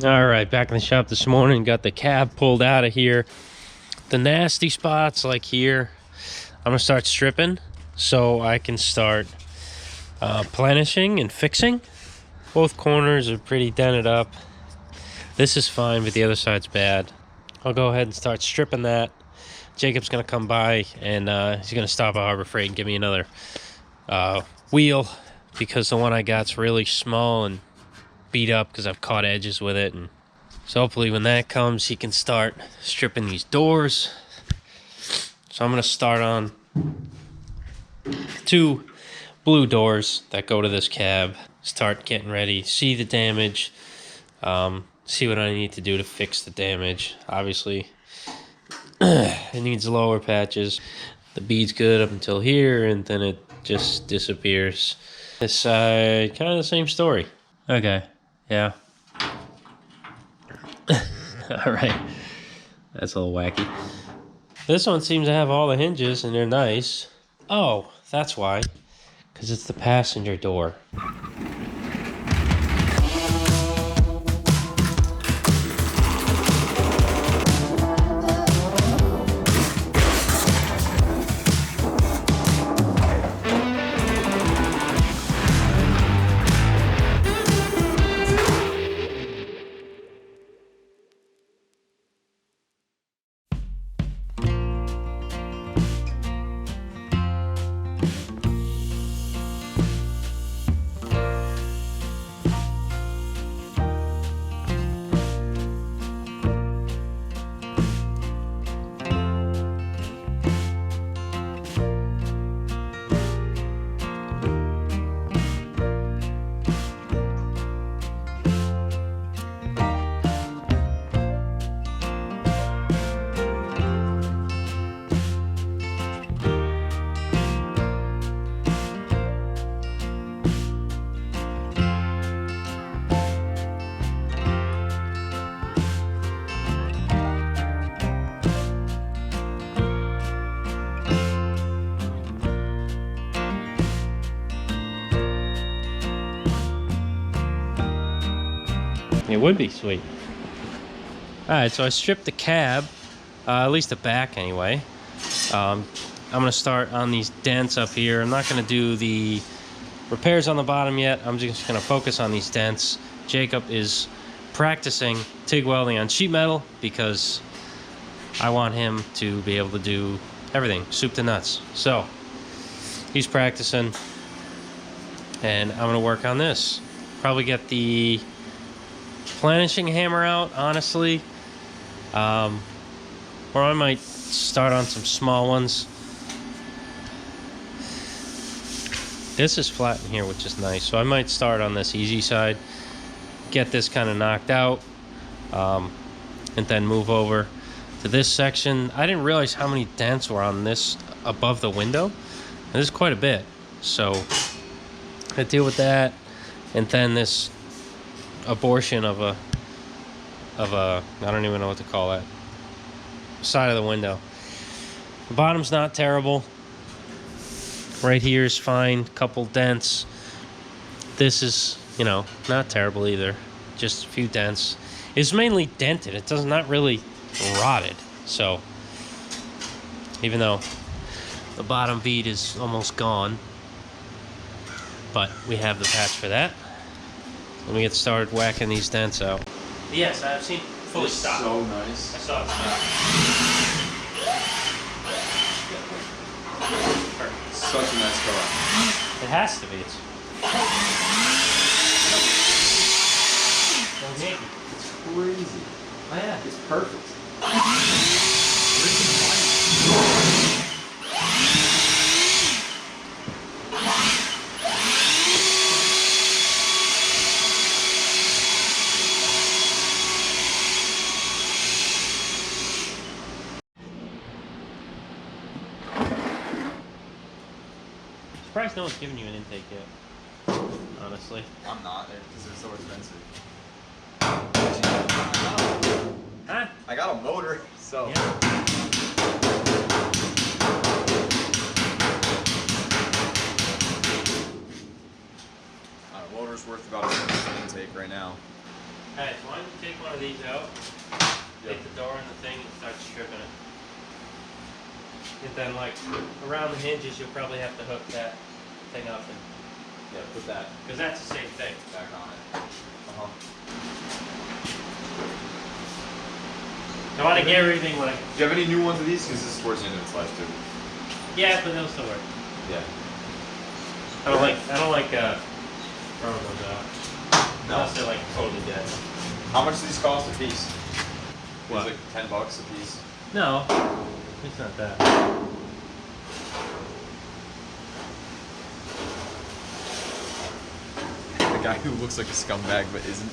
All right, back in the shop this morning. Got the cab pulled out of here. The nasty spots like here, I'm gonna start stripping so I can start planishing and fixing. Both corners are pretty dented up. This is fine, but the other side's bad. I'll go ahead and start stripping that. Jacob's gonna come by and he's gonna stop at Harbor Freight and give me another wheel, because the one I got's really small and beat up because I've caught edges with it. And so hopefully when that comes, he can start stripping these doors. So I'm gonna start on 2 blue doors that go to this cab. Start getting ready, see the damage, see what I need to do to fix the damage. Obviously, it needs lower patches. The bead's good up until here, and then it just disappears. This side, kind of the same story. Okay, yeah. All right, that's a little wacky. This one seems to have all the hinges, and they're nice. Oh, that's why, because it's the passenger door. It would be sweet. Alright, so I stripped the cab, at least the back anyway. I'm going to start on these dents up here. I'm not going to do the repairs on the bottom yet. I'm just going to focus on these dents. Jacob is practicing TIG welding on sheet metal because I want him to be able to do everything, soup to nuts. So, he's practicing, and I'm going to work on this. Probably get the planishing hammer out, honestly, or I might start on some small ones. This is flat in here, which is nice, so I might start on this easy side, get this kind of knocked out, and then move over to this section. I didn't realize how many dents were on this above the window, and this is quite a bit, so I deal with that. And then this abortion of a I don't even know what to call that, side of the window. The bottom's not terrible. Right here is fine, couple dents. This is, you know, not terrible either, just a few dents. It's mainly dented, it does not really rotted. So even though the bottom bead is almost gone, but we have the patch for that. Let me get started whacking these dents out. Yes, I've seen fully stopped. So nice. I saw it stop. Such a nice car. It has to be. It's Crazy. oh yeah. It's perfect. Surprised no one's giving you an intake yet. Honestly. I'm not, because they're so expensive. Huh? I got a motor, so. Yeah. Motor's worth about a intake right now. Hey, so why don't you take one of these out, take the door and the thing, and start stripping it. And then, like, around the hinges, you'll probably have to hook that thing up, and Yeah, put that because that's the same thing. back on it. Uh-huh. I want to get everything like. Do you have any new ones of these? Because this is towards the end of its life too. Yeah, but they'll still work. Yeah. I don't like throwing those out. No. Unless they're like totally dead. How much do these cost a piece? What? It's like $10 a piece. No, it's not that. The guy who looks like a scumbag but isn't.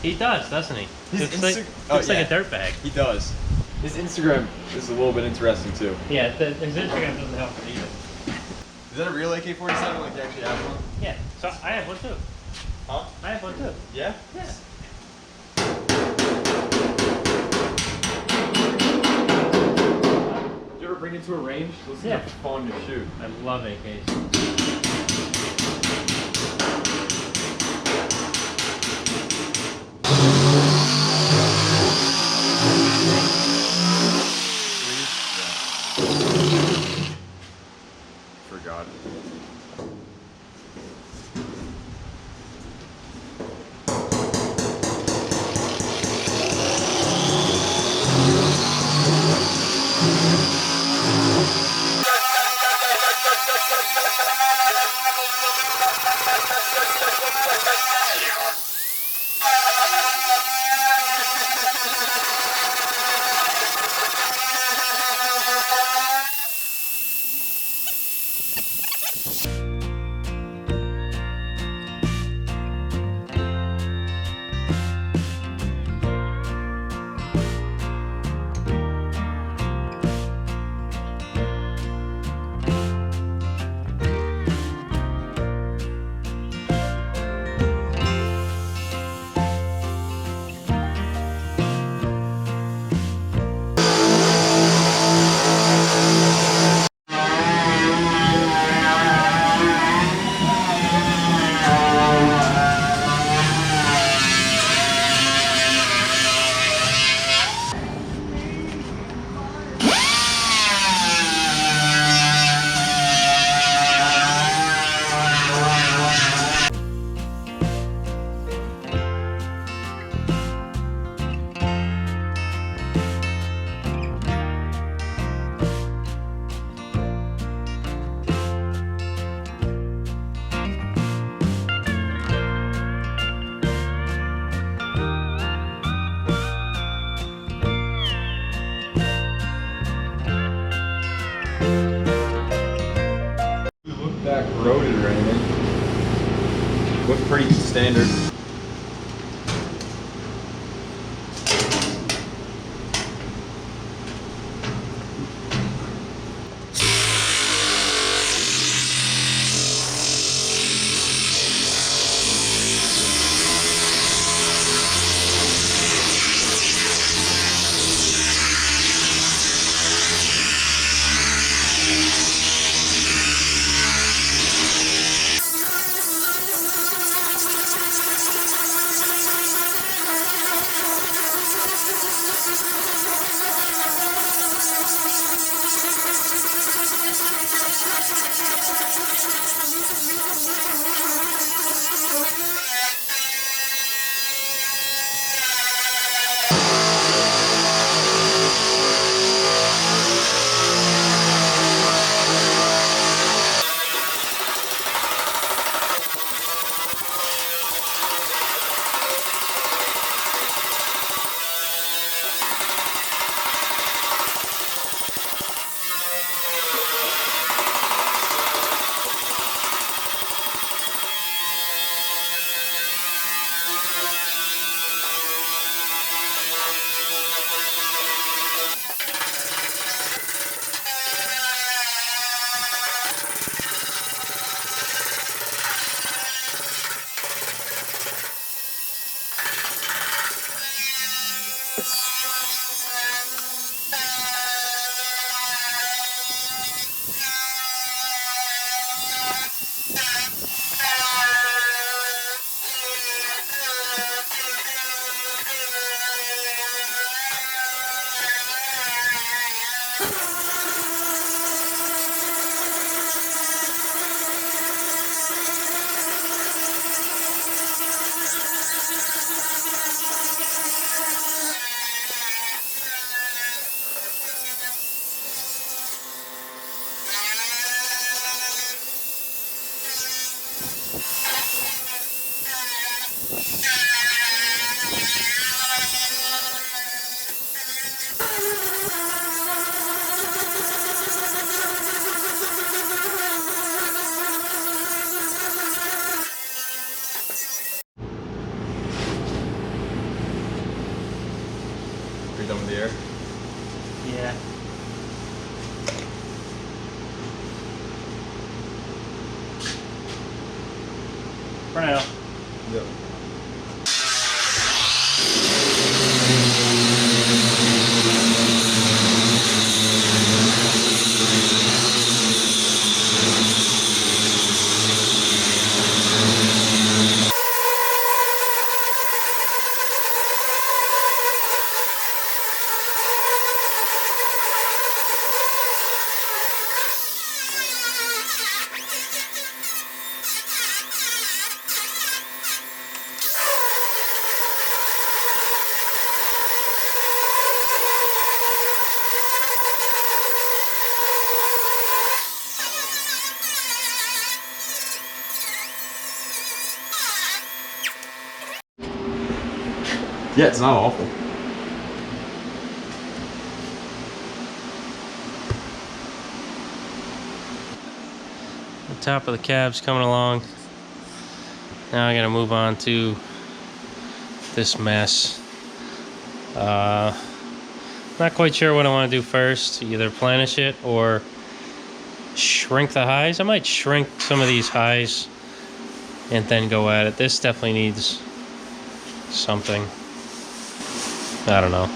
He does, doesn't he? His Looks Insta- like a dirtbag. He does. His Instagram is a little bit interesting too. Yeah, his Instagram doesn't help it either. Is that a real AK-47? Like you actually have one? Yeah, so I have one too. Huh? I have one too. Yeah? Yeah. Did you ever bring it to a range? Those Yeah. are fun to shoot. I love AKs. Forgot. Look back corroded or anything. Look pretty standard. done with the air. Yeah. For now. Yep. Yeah, it's not awful. The top of the cab's coming along. Now I gotta move on to this mess. Not quite sure what I want to do first. Either planish it or shrink the highs. I might shrink some of these highs and then go at it. This definitely needs something. I don't know.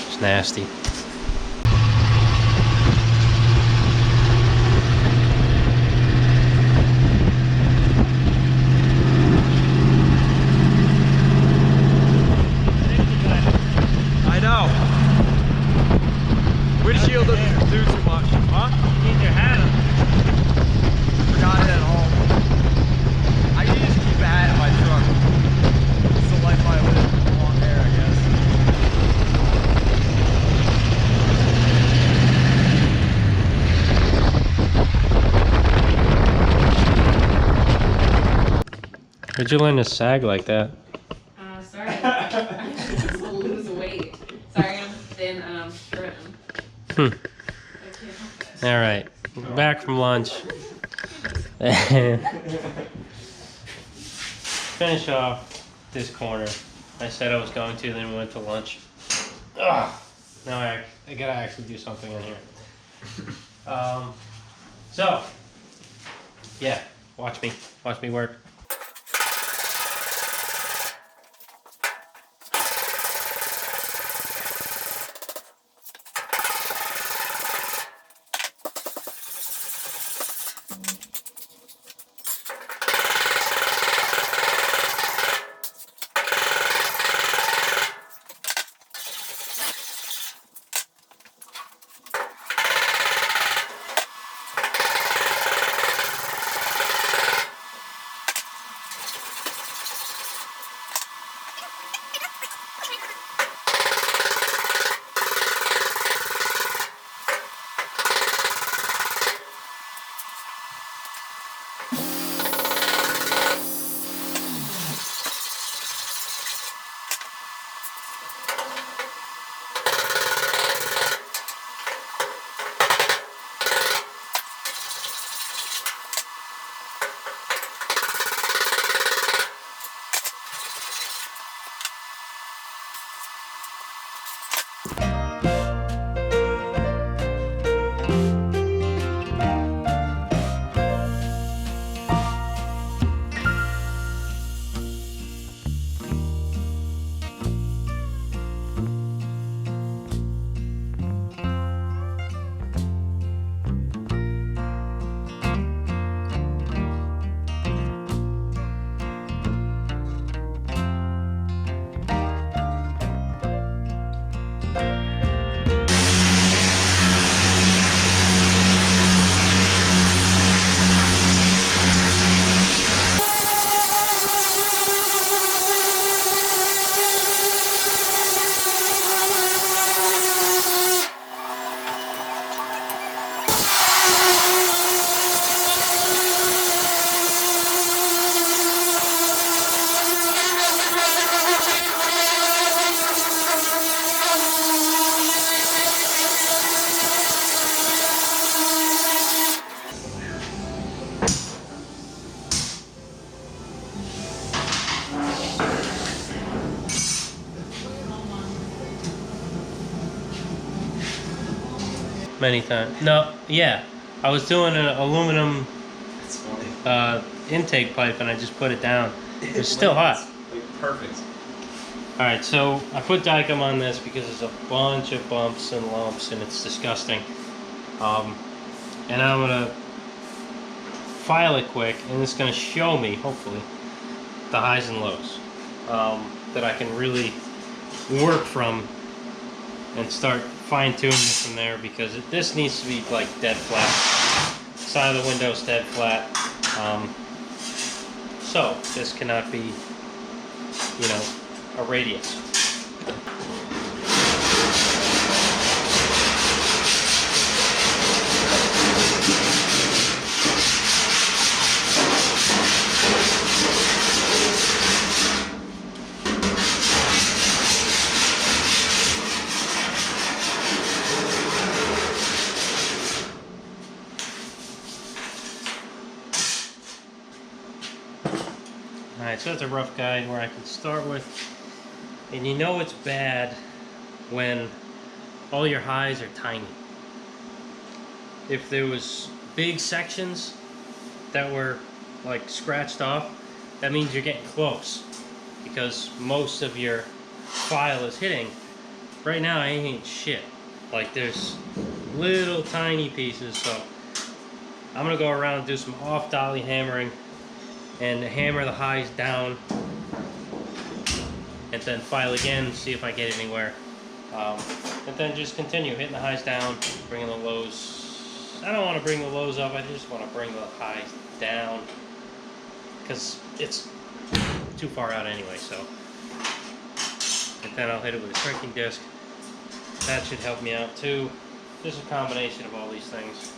It's nasty. I know. Windshield doesn't do too much. Huh? You need your hat on. Forgot it at home. I can just keep a hat in my truck. It's the life I live. Long hair, I guess. Where'd you learn to sag like that? Sorry. I'm supposed to lose weight. Sorry, I'm thin and I'm shredding. I can't help it. All right, back from lunch. Finish off this corner. I said I was going to, then we went to lunch. Ugh. Now I gotta actually do something in here. So, yeah, watch me work. many times. No, yeah. I was doing an aluminum That's funny. intake pipe and I just put it down. It's still hot. Like, perfect. Alright, so I put Dicom on this because there's a bunch of bumps and lumps and it's disgusting. And I'm going to file it quick and it's going to show me, hopefully, the highs and lows that I can really work from and start fine-tuning it from there, because this needs to be like dead flat. Side of the window's dead flat. So this cannot be, you know, a radius. Alright, so that's a rough guide where I can start with. And you know it's bad when all your highs are tiny. If there was big sections that were like scratched off, that means you're getting close, because most of your file is hitting. Right now I ain't shit. Like there's little tiny pieces, so I'm gonna go around and do some off dolly hammering and hammer the highs down, and then file again, see if I get anywhere. And then just continue hitting the highs down, bringing the lows. I don't want to bring the lows up, I just want to bring the highs down, because it's too far out anyway, so. And then I'll hit it with a shrinking disc. That should help me out too. Just a combination of all these things.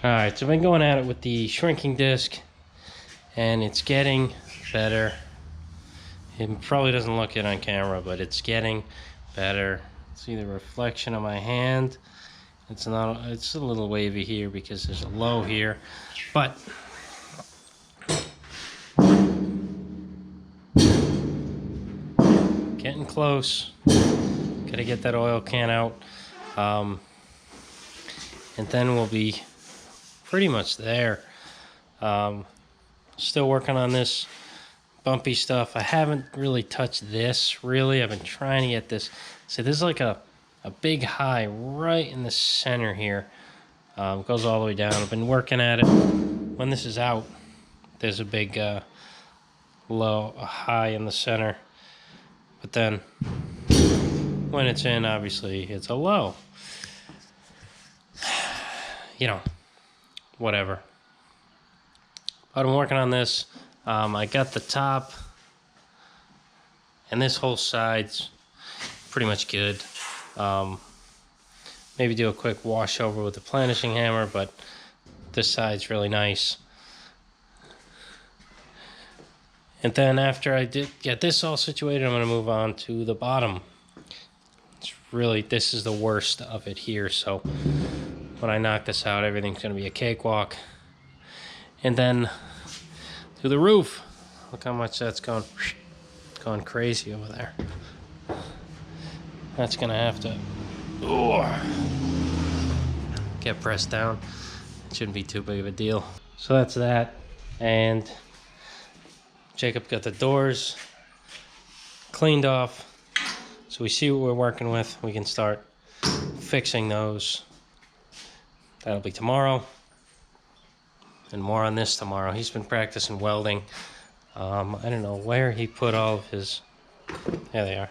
Alright, so I've been going at it with the shrinking disc, and it's getting better. It probably doesn't look it on camera, but it's getting better. See the reflection of my hand. It's a little wavy here because there's a low here, but getting close. Gotta get that oil can out, and then we'll be pretty much there. Still working on this bumpy stuff. I haven't really touched this, really. I've been trying to get this. So there's like a big high right in the center here. Goes all the way down. I've been working at it. When this is out, there's a big low, a high in the center. But then when it's in, obviously, it's a low. You know, whatever. But I'm working on this. I got the top and this whole side's pretty much good. Maybe do a quick wash over with the planishing hammer, but this side's really nice. And then after I get this all situated, I'm going to move on to the bottom. It's really, this is the worst of it here, so when I knock this out, everything's going to be a cakewalk. And then to the roof. Look how much that's gone crazy over there. That's going to have to get pressed down. It shouldn't be too big of a deal. So that's that. And Jacob got the doors cleaned off. So we see what we're working with. We can start fixing those. That'll be tomorrow. And more on this tomorrow. He's been practicing welding. I don't know where he put all of his... There they are.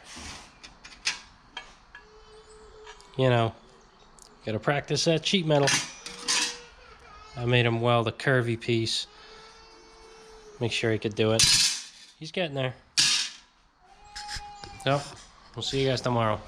You know, gotta practice that sheet metal. I made him weld a curvy piece. make sure he could do it. He's getting there. So, we'll see you guys tomorrow.